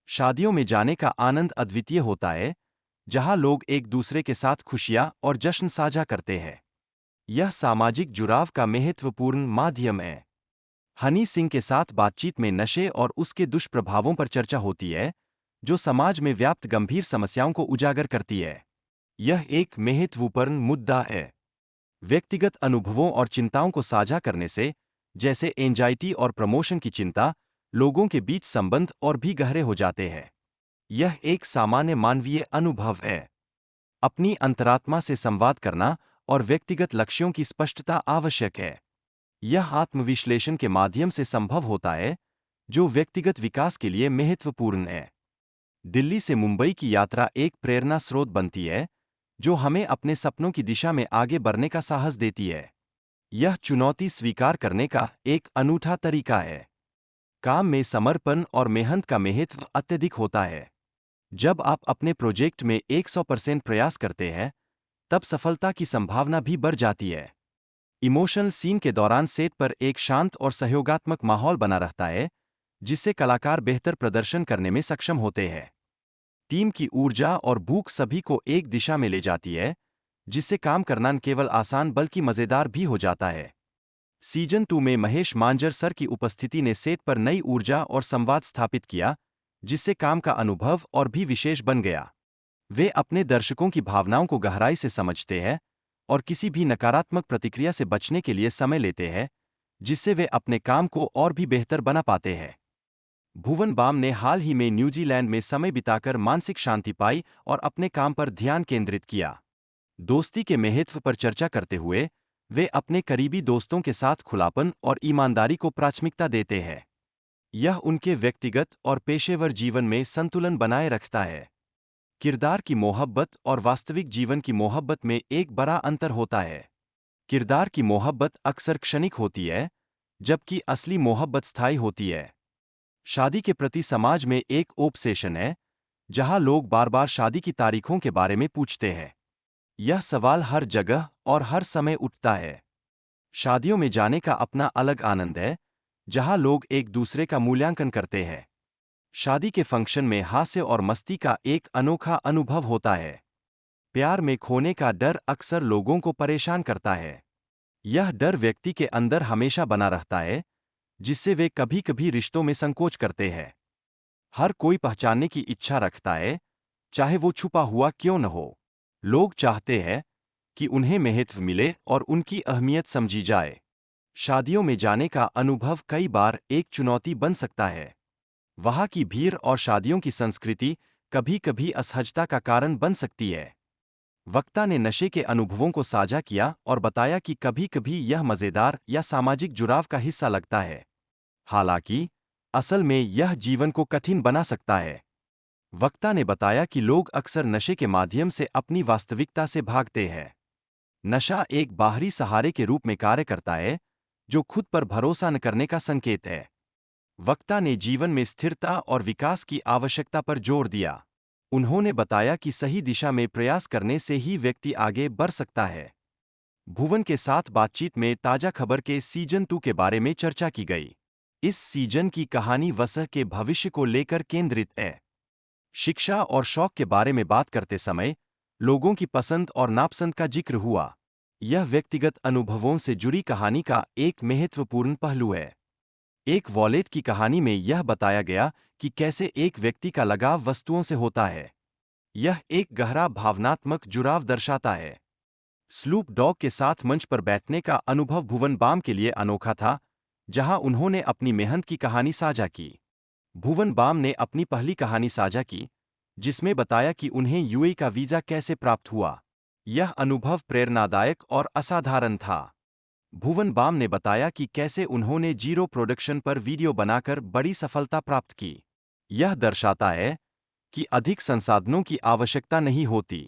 शादियों में जाने का आनंद अद्वितीय होता है, जहां लोग एक दूसरे के साथ खुशियां और जश्न साझा करते हैं। यह सामाजिक जुड़ाव का महत्वपूर्ण माध्यम है। हनी सिंह के साथ बातचीत में नशे और उसके दुष्प्रभावों पर चर्चा होती है, जो समाज में व्याप्त गंभीर समस्याओं को उजागर करती है। यह एक महत्वपूर्ण मुद्दा है। व्यक्तिगत अनुभवों और चिंताओं को साझा करने से, जैसे एंजाइटी और प्रमोशन की चिंता, लोगों के बीच संबंध और भी गहरे हो जाते हैं। यह एक सामान्य मानवीय अनुभव है। अपनी अंतरात्मा से संवाद करना और व्यक्तिगत लक्ष्यों की स्पष्टता आवश्यक है। यह आत्मविश्लेषण के माध्यम से संभव होता है, जो व्यक्तिगत विकास के लिए महत्वपूर्ण है। दिल्ली से मुंबई की यात्रा एक प्रेरणा स्रोत बनती है, जो हमें अपने सपनों की दिशा में आगे बढ़ने का साहस देती है। यह चुनौती स्वीकार करने का एक अनूठा तरीका है। काम में समर्पण और मेहनत का महत्व अत्यधिक होता है। जब आप अपने प्रोजेक्ट में 100% प्रयास करते हैं, तब सफलता की संभावना भी बढ़ जाती है। इमोशनल सीन के दौरान सेट पर एक शांत और सहयोगात्मक माहौल बना रहता है, जिससे कलाकार बेहतर प्रदर्शन करने में सक्षम होते हैं। टीम की ऊर्जा और भूख सभी को एक दिशा में ले जाती है, जिससे काम करना न केवल आसान बल्कि मजेदार भी हो जाता है। सीजन 2 में महेश मांजर सर की उपस्थिति ने सेट पर नई ऊर्जा और संवाद स्थापित किया, जिससे काम का अनुभव और भी विशेष बन गया। वे अपने दर्शकों की भावनाओं को गहराई से समझते हैं और किसी भी नकारात्मक प्रतिक्रिया से बचने के लिए समय लेते हैं, जिससे वे अपने काम को और भी बेहतर बना पाते हैं। भुवन बाम ने हाल ही में न्यूजीलैंड में समय बिताकर मानसिक शांति पाई और अपने काम पर ध्यान केंद्रित किया। दोस्ती के महत्व पर चर्चा करते हुए, वे अपने करीबी दोस्तों के साथ खुलापन और ईमानदारी को प्राथमिकता देते हैं। यह उनके व्यक्तिगत और पेशेवर जीवन में संतुलन बनाए रखता है। किरदार की मोहब्बत और वास्तविक जीवन की मोहब्बत में एक बड़ा अंतर होता है। किरदार की मोहब्बत अक्सर क्षणिक होती है, जबकि असली मोहब्बत स्थायी होती है। शादी के प्रति समाज में एक ओब्सेशन है, जहां लोग बार बार शादी की तारीखों के बारे में पूछते हैं। यह सवाल हर जगह और हर समय उठता है। शादियों में जाने का अपना अलग आनंद है, जहां लोग एक दूसरे का मूल्यांकन करते हैं। शादी के फंक्शन में हास्य और मस्ती का एक अनोखा अनुभव होता है। प्यार में खोने का डर अक्सर लोगों को परेशान करता है। यह डर व्यक्ति के अंदर हमेशा बना रहता है, जिससे वे कभी कभी रिश्तों में संकोच करते हैं। हर कोई पहचानने की इच्छा रखता है, चाहे वो छुपा हुआ क्यों न हो। लोग चाहते हैं कि उन्हें महत्व मिले और उनकी अहमियत समझी जाए। शादियों में जाने का अनुभव कई बार एक चुनौती बन सकता है। वहाँ की भीड़ और शादियों की संस्कृति कभी कभी असहजता का कारण बन सकती है। वक्ता ने नशे के अनुभवों को साझा किया और बताया कि कभी कभी यह मजेदार या सामाजिक जुड़ाव का हिस्सा लगता है। हालांकि, असल में यह जीवन को कठिन बना सकता है। वक्ता ने बताया कि लोग अक्सर नशे के माध्यम से अपनी वास्तविकता से भागते हैं। नशा एक बाहरी सहारे के रूप में कार्य करता है, जो खुद पर भरोसा न करने का संकेत है। वक्ता ने जीवन में स्थिरता और विकास की आवश्यकता पर जोर दिया। उन्होंने बताया कि सही दिशा में प्रयास करने से ही व्यक्ति आगे बढ़ सकता है। भुवन के साथ बातचीत में ताजा खबर के सीजन 2 के बारे में चर्चा की गई। इस सीजन की कहानी वसह के भविष्य को लेकर केंद्रित है। शिक्षा और शौक के बारे में बात करते समय लोगों की पसंद और नापसंद का जिक्र हुआ। यह व्यक्तिगत अनुभवों से जुड़ी कहानी का एक महत्वपूर्ण पहलू है। एक वॉलेट की कहानी में यह बताया गया कि कैसे एक व्यक्ति का लगाव वस्तुओं से होता है। यह एक गहरा भावनात्मक जुड़ाव दर्शाता है। स्लूप डॉग के साथ मंच पर बैठने का अनुभव भुवन बाम के लिए अनोखा था, जहां उन्होंने अपनी मेहनत की कहानी साझा की। भुवन बाम ने अपनी पहली कहानी साझा की, जिसमें बताया कि उन्हें यूएई का वीजा कैसे प्राप्त हुआ। यह अनुभव प्रेरणादायक और असाधारण था। भुवन बाम ने बताया कि कैसे उन्होंने जीरो प्रोडक्शन पर वीडियो बनाकर बड़ी सफलता प्राप्त की। यह दर्शाता है कि अधिक संसाधनों की आवश्यकता नहीं होती।